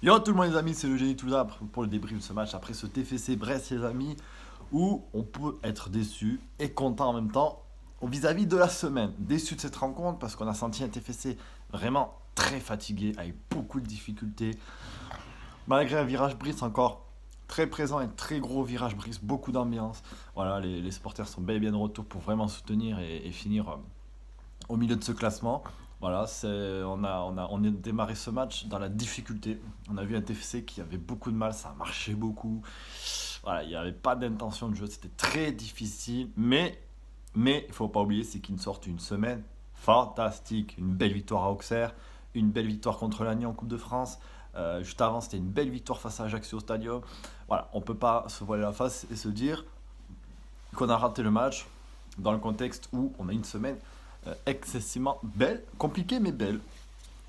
Yo tout le monde les amis, c'est le Génie Toulousain pour le débrief de ce match après ce TFC Brest les amis, où on peut être déçu et content en même temps vis-à-vis de la semaine. Déçu de cette rencontre parce qu'on a senti un TFC vraiment très fatigué, avec beaucoup de difficultés, malgré un virage brise encore très présent, un très gros virage brise, beaucoup d'ambiance. Voilà, les supporters sont bel et bien de retour pour vraiment soutenir et finir au milieu de ce classement. Voilà, on a démarré ce match dans la difficulté. On a vu un TFC qui avait beaucoup de mal, ça a marché beaucoup. Voilà, il n'y avait pas d'intention de jeu, c'était très difficile. Mais il ne faut pas oublier, c'est qu'ils sortent une semaine fantastique. Une belle victoire à Auxerre, une belle victoire contre l'Agny en Coupe de France. Juste avant, c'était une belle victoire face à Ajaccio au Stadium. Voilà, on ne peut pas se voiler la face et se dire qu'on a raté le match dans le contexte où on a une semaine excessivement belle, compliquée mais belle,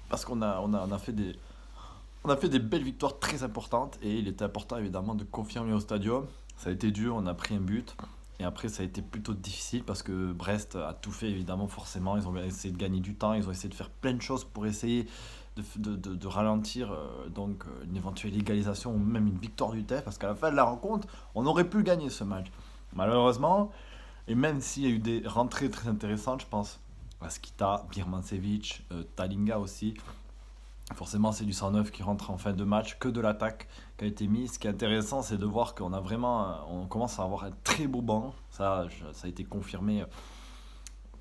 parce on a fait des belles victoires très importantes et il était important évidemment de confirmer au stadium. Ça a été dur, on a pris un but et après ça a été plutôt difficile parce que Brest a tout fait évidemment forcément. Ils ont essayé de gagner du temps, ils ont essayé de faire plein de choses pour essayer de ralentir une éventuelle égalisation ou même une victoire du TEF parce qu'à la fin de la rencontre, on aurait pu gagner ce match. Malheureusement, et même s'il y a eu des rentrées très intéressantes, je pense à Skita, Birmancevic, Talinga aussi. Forcément, c'est du 109 qui rentre en fin de match, que de l'attaque qui a été mise. Ce qui est intéressant, c'est de voir qu'on a vraiment, on commence à avoir un très beau banc. Ça a été confirmé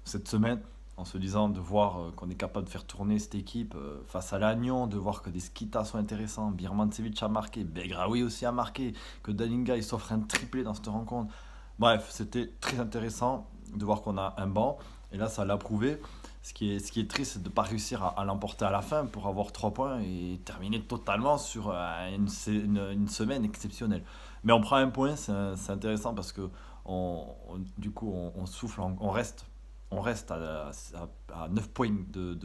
cette semaine en se disant de voir qu'on est capable de faire tourner cette équipe face à l'Agnon, de voir que des Skita sont intéressants, Birmancevic a marqué, Begraoui aussi a marqué, que Dalinga il s'offre un triplé dans cette rencontre. Bref, c'était très intéressant de voir qu'on a un banc et là ça l'a prouvé. Ce qui est triste, c'est de ne pas réussir à l'emporter à la fin pour avoir 3 points et terminer totalement sur une semaine exceptionnelle. Mais on prend un point, c'est intéressant parce que du coup on souffle, on reste à 9 points de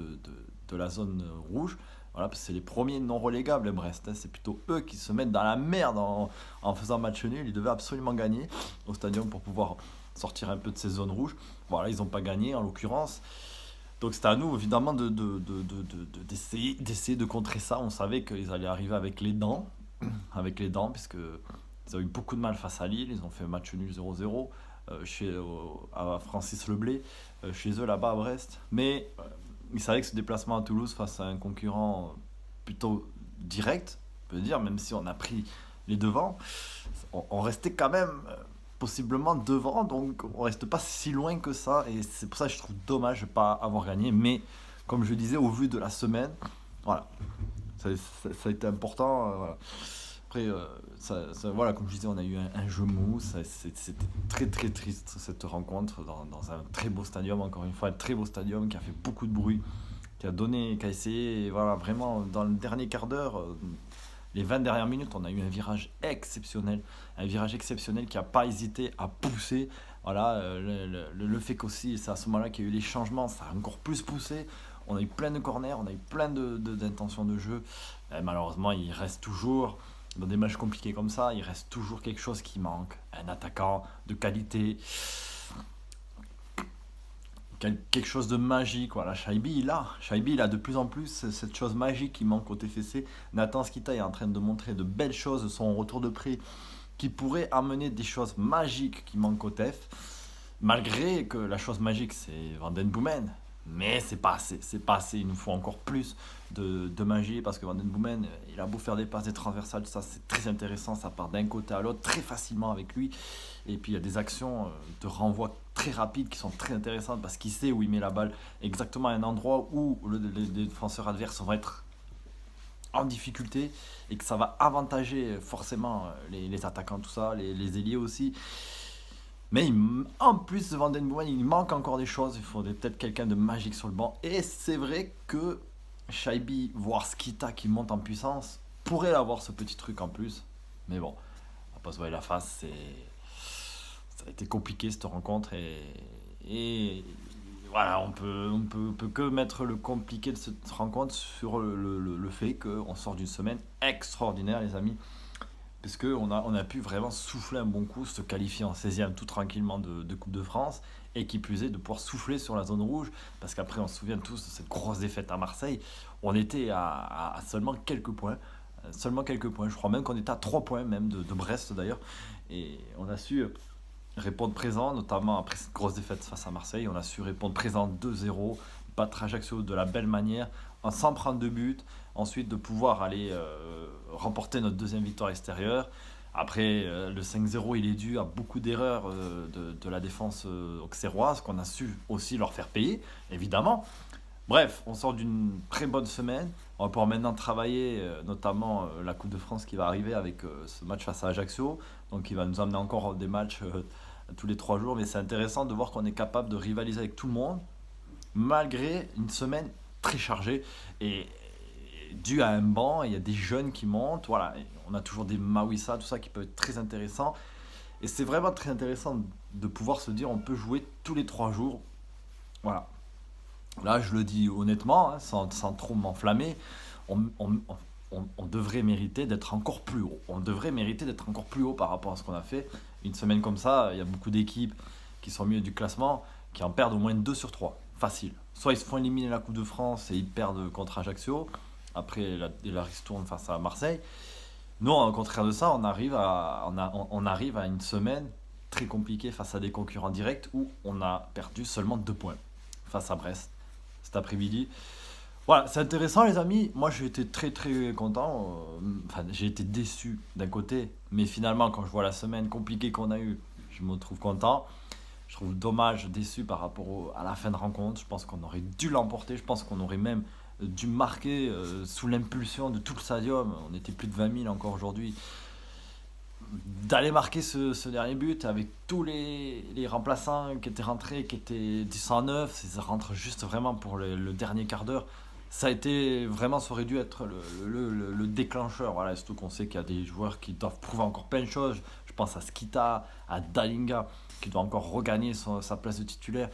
la zone rouge. Voilà, parce que c'est les premiers non relégables, Brest, hein. C'est plutôt eux qui se mettent dans la merde en faisant match nul. Ils devaient absolument gagner au stadium pour pouvoir sortir un peu de ces zones rouges. Voilà, ils n'ont pas gagné en l'occurrence. Donc c'était à nous évidemment d'essayer de contrer ça. On savait qu'ils allaient arriver avec les dents, puisque ils ont eu beaucoup de mal face à Lille. Ils ont fait un match nul 0-0 à Francis Leblé, chez eux là-bas à Brest. Mais ils savaient que ce déplacement à Toulouse face à un concurrent plutôt direct, on peut dire, même si on a pris les devants, on restait quand même possiblement devant, donc on reste pas si loin que ça, et c'est pour ça que je trouve dommage de ne pas avoir gagné, mais comme je disais, au vu de la semaine, voilà, ça a été important, voilà. Après, voilà, comme je disais, on a eu un jeu mou, c'était très très triste cette rencontre dans un très beau stadium, encore une fois, un très beau stadium qui a fait beaucoup de bruit, qui a essayé, et voilà, vraiment, dans le dernier quart d'heure, les 20 dernières minutes, on a eu un virage exceptionnel qui n'a pas hésité à pousser. Voilà, le fait qu'aussi, c'est à ce moment-là qu'il y a eu les changements, ça a encore plus poussé. On a eu plein de corners, on a eu plein d'intentions de jeu. Et malheureusement, il reste toujours, dans des matchs compliqués comme ça, il reste toujours quelque chose qui manque. Un attaquant de qualité, quelque chose de magique. Voilà, Shaibi, il a de plus en plus cette chose magique qui manque au TFC. Nathan Skita est en train de montrer de belles choses, son retour de prix qui pourrait amener des choses magiques qui manquent au TEF. Malgré que la chose magique c'est Van Den Boomen, mais c'est pas assez, il nous faut encore plus de magie parce que Van Den Boomen, il a beau faire des passes, des transversales, ça c'est très intéressant, ça part d'un côté à l'autre très facilement avec lui. Et puis il y a des actions de renvoi très rapides qui sont très intéressantes parce qu'il sait où il met la balle exactement à un endroit où les défenseurs adverses vont être en difficulté et que ça va avantager forcément les attaquants, tout ça, les ailiers aussi. Mais en plus de Van Den Boomen, il manque encore des choses. Il faudrait peut-être quelqu'un de magique sur le banc. Et c'est vrai que Shaibi, voire Skita qui monte en puissance, pourrait avoir ce petit truc en plus. Mais bon, on va pas se voir la face. Ça a été compliqué cette rencontre. Et voilà, on peut que mettre le compliqué de cette rencontre sur le fait qu'on sort d'une semaine extraordinaire, les amis. Parce qu'on a pu vraiment souffler un bon coup, se qualifier en 16e tout tranquillement de Coupe de France, et qui plus est de pouvoir souffler sur la zone rouge, parce qu'après on se souvient tous de cette grosse défaite à Marseille, on était à seulement quelques points. Seulement quelques points. Je crois même qu'on était à 3 points même de Brest d'ailleurs. Et on a su répondre présent, notamment après cette grosse défaite face à Marseille. On a su répondre présent 2-0, battre Ajaccio de la belle manière, sans prendre de but. Ensuite, de pouvoir aller remporter notre deuxième victoire extérieure. Après, le 5-0, il est dû à beaucoup d'erreurs de la défense auxerroise qu'on a su aussi leur faire payer, évidemment. Bref, on sort d'une très bonne semaine. On va pouvoir maintenant travailler, notamment la Coupe de France qui va arriver avec ce match face à Ajaccio. Donc, il va nous amener encore des matchs tous les 3 jours. Mais c'est intéressant de voir qu'on est capable de rivaliser avec tout le monde, malgré une semaine très chargée. Et dû à un banc, il y a des jeunes qui montent. Voilà, et on a toujours des Mawissa, tout ça qui peut être très intéressant. Et c'est vraiment très intéressant de pouvoir se dire on peut jouer tous les 3 jours. Voilà. Là, je le dis honnêtement, hein, sans trop m'enflammer, on devrait mériter d'être encore plus haut. On devrait mériter d'être encore plus haut par rapport à ce qu'on a fait. Une semaine comme ça, il y a beaucoup d'équipes qui sont au milieu du classement, qui en perdent au moins 2 sur 3. Facile. Soit ils se font éliminer la Coupe de France et ils perdent contre Ajaccio. Après, la ristourne face à Marseille. Non, au contraire de ça, on arrive à une semaine très compliquée face à des concurrents directs où on a perdu seulement 2 points face à Brest cet après-midi. Voilà, c'est intéressant les amis. Moi j'ai été très très content. Enfin, j'ai été déçu d'un côté, mais finalement quand je vois la semaine compliquée qu'on a eue, je me trouve content. Je trouve dommage, déçu par rapport à la fin de rencontre. Je pense qu'on aurait dû l'emporter. Je pense qu'on aurait même dû marquer sous l'impulsion de tout le stadium. On était plus de 20 000 encore aujourd'hui. D'aller marquer ce dernier but avec tous les remplaçants qui étaient rentrés, qui étaient du 109, ça rentre juste vraiment pour le dernier quart d'heure. Ça a été vraiment, ça aurait dû être le déclencheur. Voilà, surtout qu'on sait qu'il y a des joueurs qui doivent prouver encore plein de choses. Je pense à Skita, à Dalinga, qui doit encore regagner sa place de titulaire.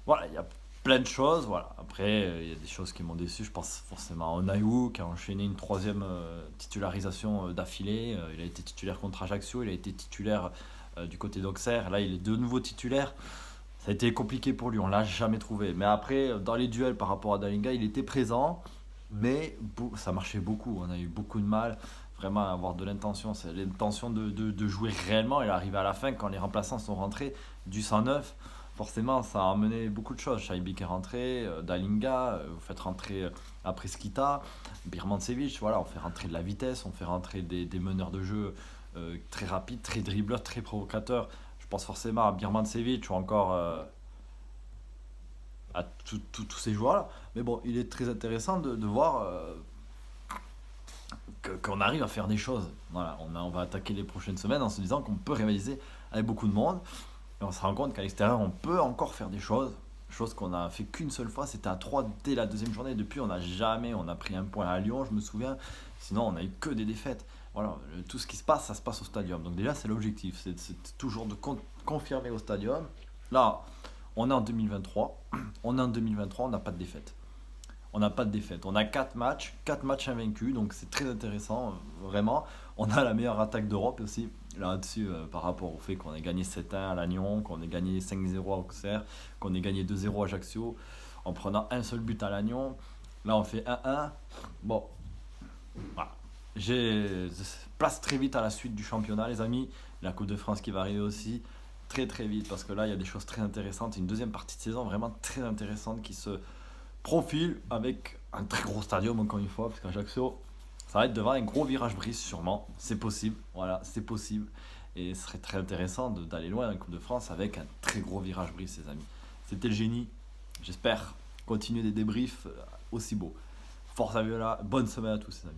Voilà, il y a plein de choses. Voilà. Après, il y a des choses qui m'ont déçu. Je pense forcément à Onaïou qui a enchaîné une troisième titularisation d'affilée. Il a été titulaire contre Ajaccio, il a été titulaire du côté d'Auxerre. Là, il est de nouveau titulaire. Ça a été compliqué pour lui, on l'a jamais trouvé. Mais après, dans les duels par rapport à Dalinga, il était présent, mais ça marchait beaucoup. On a eu beaucoup de mal vraiment à avoir de l'intention. C'est l'intention de jouer réellement. Il est arrivé à la fin quand les remplaçants sont rentrés du 109. Forcément, ça a amené beaucoup de choses. Shaibi qui est rentré, Dalinga, vous faites rentrer après Skita, Birmancevic, voilà, on fait rentrer de la vitesse, on fait rentrer des meneurs de jeu très rapides, très dribbleurs, très provocateurs. Je pense forcément à Birmancevic ou encore à tous ces joueurs-là. Mais bon, il est très intéressant de voir qu'on arrive à faire des choses. Voilà, on va attaquer les prochaines semaines en se disant qu'on peut rivaliser avec beaucoup de monde. Et on se rend compte qu'à l'extérieur, on peut encore faire des choses. Chose qu'on a fait qu'une seule fois, c'était à 3 dès la deuxième journée. Depuis, on a pris un point à Lyon, je me souviens. Sinon, on n'a eu que des défaites. Voilà, tout ce qui se passe, ça se passe au stadium. Donc déjà, c'est l'objectif, c'est toujours de confirmer au stadium. Là, on est en 2023. On est en 2023, on n'a pas de défaite. On n'a pas de défaite. On a 4 matchs invaincus, donc c'est très intéressant, vraiment. On a la meilleure attaque d'Europe aussi, là-dessus, par rapport au fait qu'on ait gagné 7-1 à Lannion, qu'on ait gagné 5-0 à Auxerre, qu'on ait gagné 2-0 à Ajaccio, en prenant un seul but à Lannion. Là, on fait 1-1. Bon, voilà. J'ai place très vite à la suite du championnat, les amis. La Coupe de France qui va arriver aussi très très vite, parce que là, il y a des choses très intéressantes. Une deuxième partie de saison vraiment très intéressante qui se profil avec un très gros stadium encore une fois, parce qu'Ajaccio, ça va être devant un gros virage brise sûrement, c'est possible, voilà, c'est possible. Et ce serait très intéressant d'aller loin dans la Coupe de France avec un très gros virage brise, ses amis. C'était le génie, j'espère continuer des débriefs aussi beaux. Force à Viola, bonne semaine à tous, ses amis.